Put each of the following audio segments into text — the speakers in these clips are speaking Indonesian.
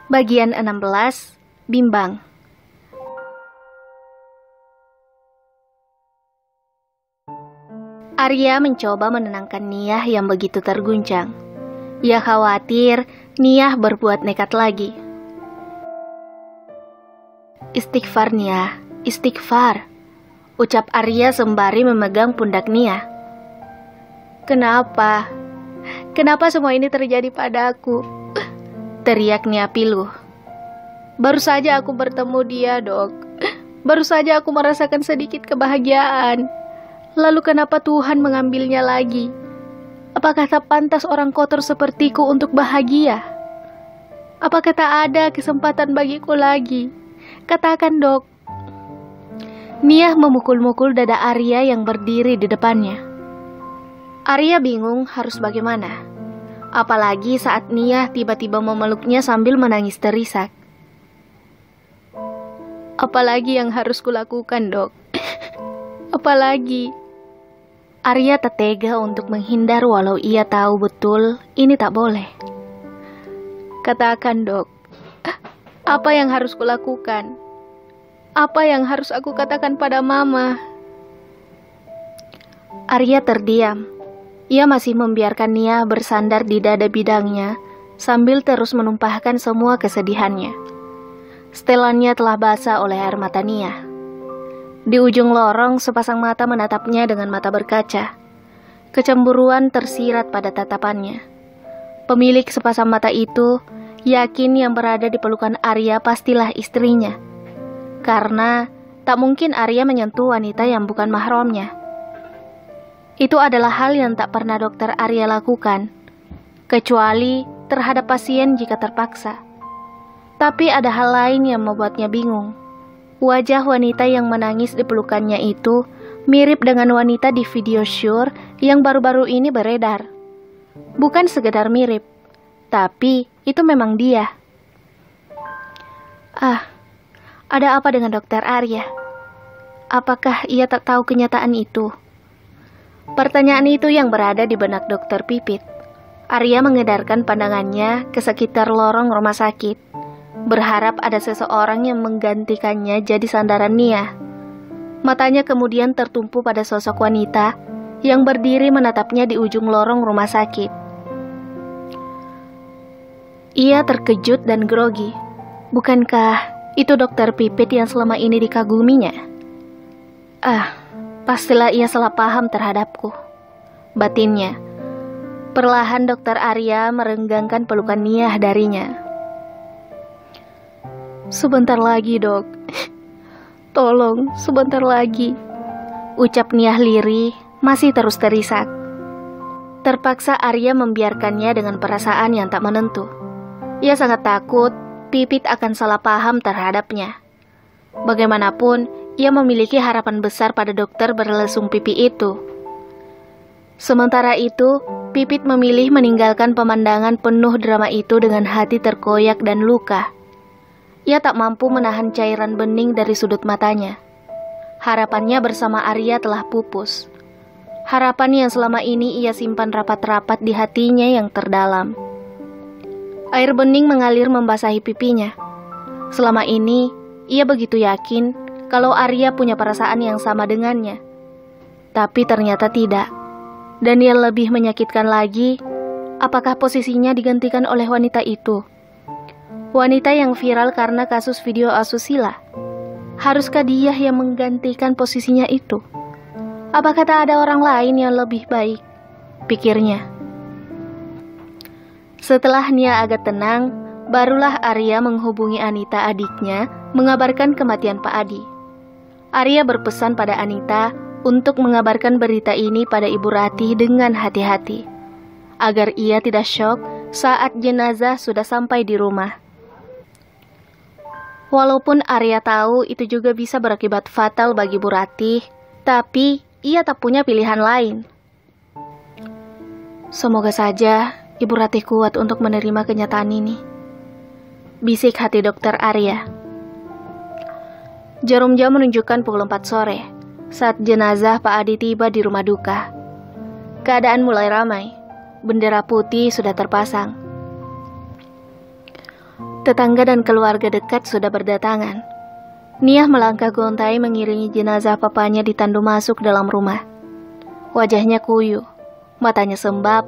Bagian 16, Bimbang. Arya mencoba menenangkan Niyah yang begitu terguncang. Ia khawatir Niyah berbuat nekat lagi. "Istighfar Niyah, istighfar," ucap Arya sembari memegang pundak Niyah. "Kenapa? Kenapa semua ini terjadi padaku?" teriak Niyah piluh. "Baru saja aku bertemu dia, Dok. Baru saja aku merasakan sedikit kebahagiaan. Lalu kenapa Tuhan mengambilnya lagi? Apakah tak pantas orang kotor sepertiku untuk bahagia? Apakah tak ada kesempatan bagiku lagi? Katakan, Dok." Niyah memukul-mukul dada Arya yang berdiri di depannya. Arya bingung harus bagaimana. Apalagi saat Niyah tiba-tiba memeluknya sambil menangis terisak. "Apalagi yang harus kulakukan, Dok? Apalagi?" Arya tak tega untuk menghindar walau ia tahu betul ini tak boleh. "Katakan, Dok. Apa yang harus kulakukan? Apa yang harus aku katakan pada Mama?" Arya terdiam. Ia masih membiarkan Niyah bersandar di dada bidangnya sambil terus menumpahkan semua kesedihannya. Setelannya telah basah oleh air mata Niyah. Di ujung lorong sepasang mata menatapnya dengan mata berkaca. Kecemburuan tersirat pada tatapannya. Pemilik sepasang mata itu yakin yang berada di pelukan Arya pastilah istrinya. Karena tak mungkin Arya menyentuh wanita yang bukan mahramnya. Itu adalah hal yang tak pernah dokter Arya lakukan, kecuali terhadap pasien jika terpaksa. Tapi ada hal lain yang membuatnya bingung. Wajah wanita yang menangis di pelukannya itu mirip dengan wanita di video syur yang baru-baru ini beredar. Bukan sekedar mirip, tapi itu memang dia. Ada apa dengan dokter Arya? Apakah ia tak tahu kenyataan itu? Pertanyaan itu yang berada di benak dokter Pipit. Arya mengedarkan pandangannya ke sekitar lorong rumah sakit, berharap ada seseorang yang menggantikannya jadi sandaran Niyah. Matanya kemudian tertumpu pada sosok wanita yang berdiri menatapnya di ujung lorong rumah sakit. Ia terkejut dan grogi. Bukankah itu dokter Pipit yang selama ini dikaguminya? Pastilah ia salah paham terhadapku, batinnya. Perlahan dokter Arya merenggangkan pelukan Niyah darinya. "Sebentar lagi, Dok. Tolong, sebentar lagi," ucap Niyah lirih, masih terus terisak. Terpaksa Arya membiarkannya dengan perasaan yang tak menentu. Ia sangat takut Pipit akan salah paham terhadapnya. Bagaimanapun, ia memiliki harapan besar pada dokter berlesung pipi itu. Sementara itu, Pipit memilih meninggalkan pemandangan penuh drama itu dengan hati terkoyak dan luka. Ia tak mampu menahan cairan bening dari sudut matanya. Harapannya bersama Arya telah pupus. Harapan yang selama ini ia simpan rapat-rapat di hatinya yang terdalam. Air bening mengalir membasahi pipinya. Selama ini, ia begitu yakin kalau Arya punya perasaan yang sama dengannya. Tapi ternyata tidak. Dan yang lebih menyakitkan lagi, apakah posisinya digantikan oleh wanita itu? Wanita yang viral karena kasus video asusila. Haruskah dia yang menggantikan posisinya itu? Apakah tak ada orang lain yang lebih baik? Pikirnya. Setelah Niyah agak tenang, barulah Arya menghubungi Anita adiknya mengabarkan kematian Pak Adi. Arya berpesan pada Anita untuk mengabarkan berita ini pada Ibu Ratih dengan hati-hati, agar ia tidak syok saat jenazah sudah sampai di rumah. Walaupun Arya tahu itu juga bisa berakibat fatal bagi Bu Ratih, tapi ia tak punya pilihan lain. Semoga saja Ibu Ratih kuat untuk menerima kenyataan ini, bisik hati dokter Arya. Jarum jam menunjukkan pukul 4 sore saat jenazah Pak Adi tiba di rumah duka. Keadaan mulai ramai, bendera putih sudah terpasang. Tetangga dan keluarga dekat sudah berdatangan. Niah melangkah gontai mengiringi jenazah papanya ditandu masuk dalam rumah. Wajahnya kuyuh, matanya sembab,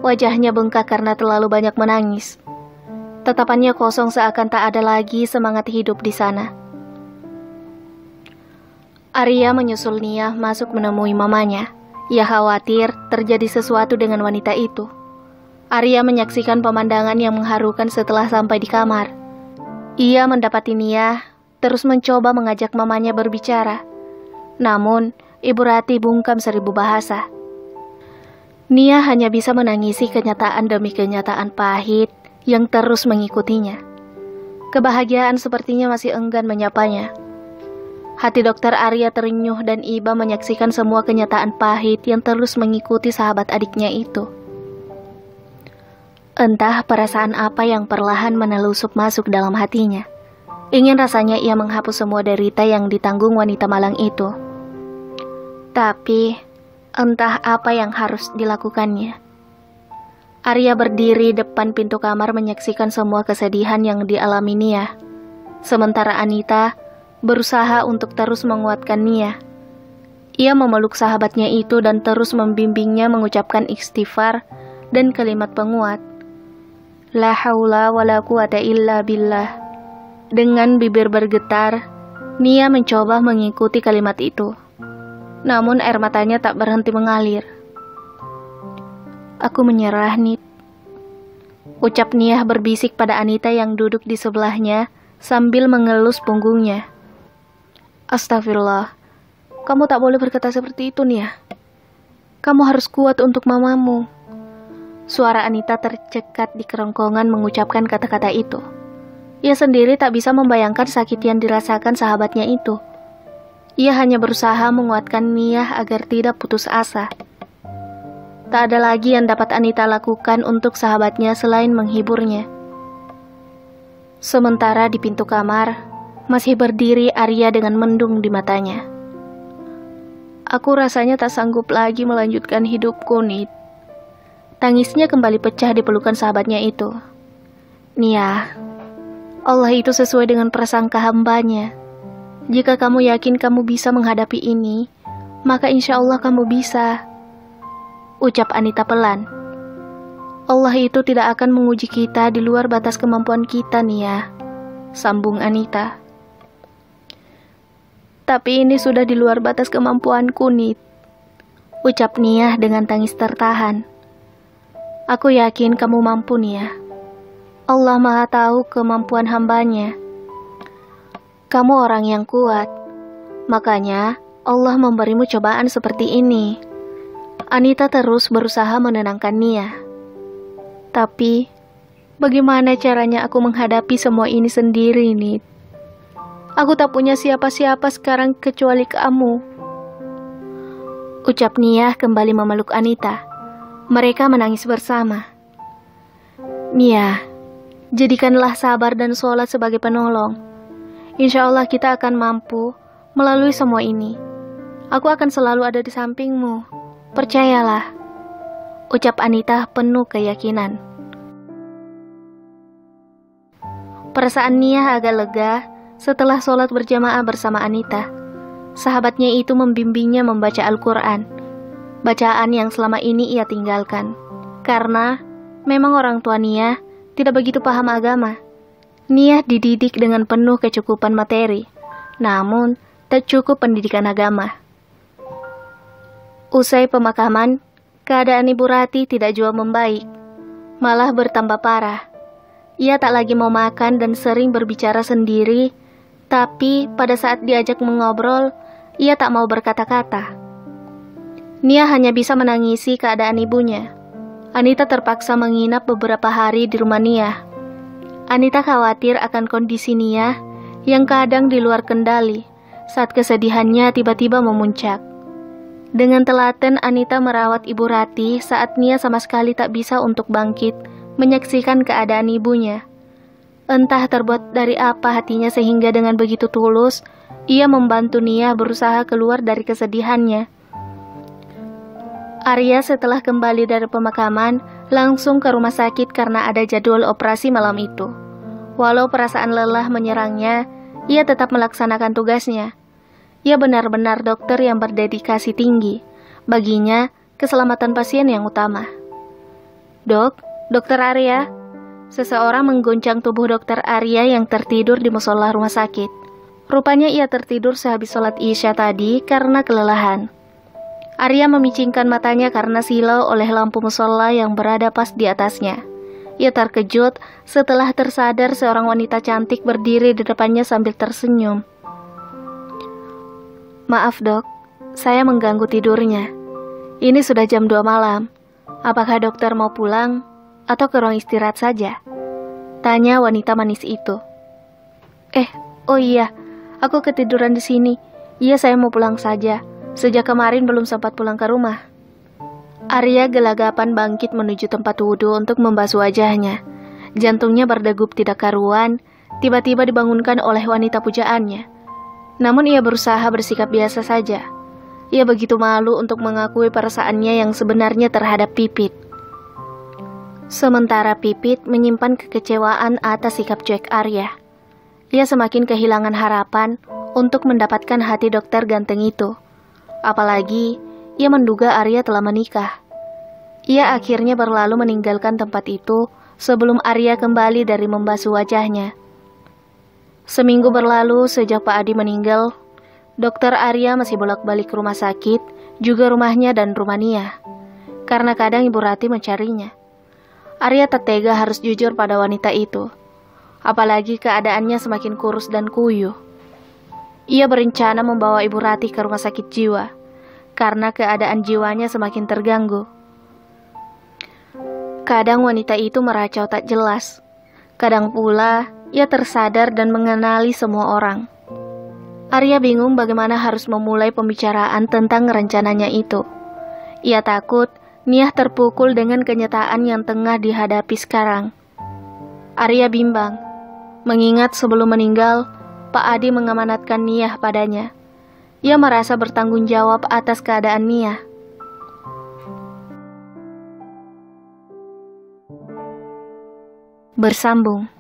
wajahnya bengkak karena terlalu banyak menangis. Tatapannya kosong seakan tak ada lagi semangat hidup di sana. Arya menyusul Niah masuk menemui mamanya. Ia khawatir terjadi sesuatu dengan wanita itu. Arya menyaksikan pemandangan yang mengharukan setelah sampai di kamar. Ia mendapati Niah terus mencoba mengajak mamanya berbicara. Namun, Ibu Rati bungkam 1000 bahasa. Niah hanya bisa menangisi kenyataan demi kenyataan pahit yang terus mengikutinya. Kebahagiaan sepertinya masih enggan menyapanya. Hati dokter Arya terenyuh dan iba menyaksikan semua kenyataan pahit yang terus mengikuti sahabat adiknya itu. Entah perasaan apa yang perlahan menelusup masuk dalam hatinya. Ingin rasanya ia menghapus semua derita yang ditanggung wanita malang itu. Tapi, entah apa yang harus dilakukannya. Arya berdiri depan pintu kamar menyaksikan semua kesedihan yang dialami Niah. Sementara Anita berusaha untuk terus menguatkan Niah. Ia memeluk sahabatnya itu dan terus membimbingnya mengucapkan istighfar dan kalimat penguat. La haula wa la quwata illa billah. Dengan bibir bergetar, Niah mencoba mengikuti kalimat itu. Namun air matanya tak berhenti mengalir. Aku menyerah, Nit. Ucap Niah berbisik pada Anita yang duduk di sebelahnya sambil mengelus punggungnya. Astagfirullah, kamu tak boleh berkata seperti itu, Niah. Kamu harus kuat untuk mamamu. Suara Anita tercekat di kerongkongan mengucapkan kata-kata itu. Ia sendiri tak bisa membayangkan sakit yang dirasakan sahabatnya itu. Ia hanya berusaha menguatkan Niah agar tidak putus asa. Tak ada lagi yang dapat Anita lakukan untuk sahabatnya selain menghiburnya. Sementara di pintu kamar, masih berdiri Arya dengan mendung di matanya. Aku rasanya tak sanggup lagi melanjutkan hidupku, Nit. Tangisnya kembali pecah di pelukan sahabatnya itu. Niah, Allah itu sesuai dengan prasangka hambanya. Jika kamu yakin kamu bisa menghadapi ini, maka insya Allah kamu bisa. Ucap Anita pelan. Allah itu tidak akan menguji kita di luar batas kemampuan kita, Niah. Sambung Anita. Tapi ini sudah di luar batas kemampuanku, Nit. Ucap Niah dengan tangis tertahan. Aku yakin kamu mampu, Niah. Allah Maha tahu kemampuan hambanya. Kamu orang yang kuat. Makanya Allah memberimu cobaan seperti ini. Anita terus berusaha menenangkan Niah. Tapi, bagaimana caranya aku menghadapi semua ini sendiri, Nit? Aku tak punya siapa-siapa sekarang kecuali kamu. Ucap Niah kembali memeluk Anita. Mereka menangis bersama. Niah, jadikanlah sabar dan sholat sebagai penolong. Insya Allah kita akan mampu melalui semua ini. Aku akan selalu ada di sampingmu. Percayalah. Ucap Anita penuh keyakinan. Perasaan Niah agak lega setelah sholat berjamaah bersama Anita. Sahabatnya itu membimbingnya membaca Al-Quran. Bacaan yang selama ini ia tinggalkan. Karena memang orang tua Niah tidak begitu paham agama. Niah dididik dengan penuh kecukupan materi, namun tak cukup pendidikan agama. Usai pemakaman, keadaan Ibu Rati tidak jua membaik, malah bertambah parah. Ia tak lagi mau makan dan sering berbicara sendiri, tapi pada saat diajak mengobrol, ia tak mau berkata-kata. Niah hanya bisa menangisi keadaan ibunya. Anita terpaksa menginap beberapa hari di rumah Niah. Anita khawatir akan kondisi Niah yang kadang di luar kendali saat kesedihannya tiba-tiba memuncak. Dengan telaten Anita merawat Ibu Rati saat Niah sama sekali tak bisa untuk bangkit menyaksikan keadaan ibunya. Entah terbuat dari apa hatinya sehingga dengan begitu tulus ia membantu Niah berusaha keluar dari kesedihannya. Arya setelah kembali dari pemakaman langsung ke rumah sakit karena ada jadwal operasi malam itu. Walau perasaan lelah menyerangnya, ia tetap melaksanakan tugasnya. Ia benar-benar dokter yang berdedikasi tinggi. Baginya, keselamatan pasien yang utama. "Dok, Dokter Arya." Seseorang mengguncang tubuh Dokter Arya yang tertidur di musola rumah sakit. Rupanya ia tertidur sehabis sholat Isya tadi karena kelelahan. Arya memicingkan matanya karena silau oleh lampu musola yang berada pas di atasnya. Ia terkejut setelah tersadar seorang wanita cantik berdiri di depannya sambil tersenyum. "Maaf dok, saya mengganggu tidurnya. Ini sudah jam 2 malam. Apakah dokter mau pulang atau ke ruang istirahat saja?" tanya wanita manis itu. Oh iya, aku ketiduran di sini. Iya, saya mau pulang saja. Sejak kemarin belum sempat pulang ke rumah." Arya gelagapan bangkit menuju tempat wudhu untuk membasuh wajahnya. Jantungnya berdegup tidak karuan, tiba-tiba dibangunkan oleh wanita pujaannya. Namun ia berusaha bersikap biasa saja. Ia begitu malu untuk mengakui perasaannya yang sebenarnya terhadap Pipit. Sementara Pipit menyimpan kekecewaan atas sikap cuek Arya. Ia semakin kehilangan harapan untuk mendapatkan hati dokter ganteng itu. Apalagi, ia menduga Arya telah menikah. Ia akhirnya berlalu meninggalkan tempat itu sebelum Arya kembali dari membasuh wajahnya. Seminggu berlalu sejak Pak Adi meninggal, Dokter Arya masih bolak-balik rumah sakit, juga rumahnya dan rumah Nia. Karena kadang Ibu Rati mencarinya. Arya tak tega harus jujur pada wanita itu. Apalagi keadaannya semakin kurus dan kuyuh. Ia berencana membawa Ibu Rati ke rumah sakit jiwa, karena keadaan jiwanya semakin terganggu. Kadang wanita itu meracau tak jelas. Kadang pula, ia tersadar dan mengenali semua orang. Arya bingung bagaimana harus memulai pembicaraan tentang rencananya itu. Ia takut Nia terpukul dengan kenyataan yang tengah dihadapi sekarang. Arya bimbang, mengingat sebelum meninggal, Pak Adi mengamanatkan Nia padanya. Ia merasa bertanggung jawab atas keadaan Nia. Bersambung.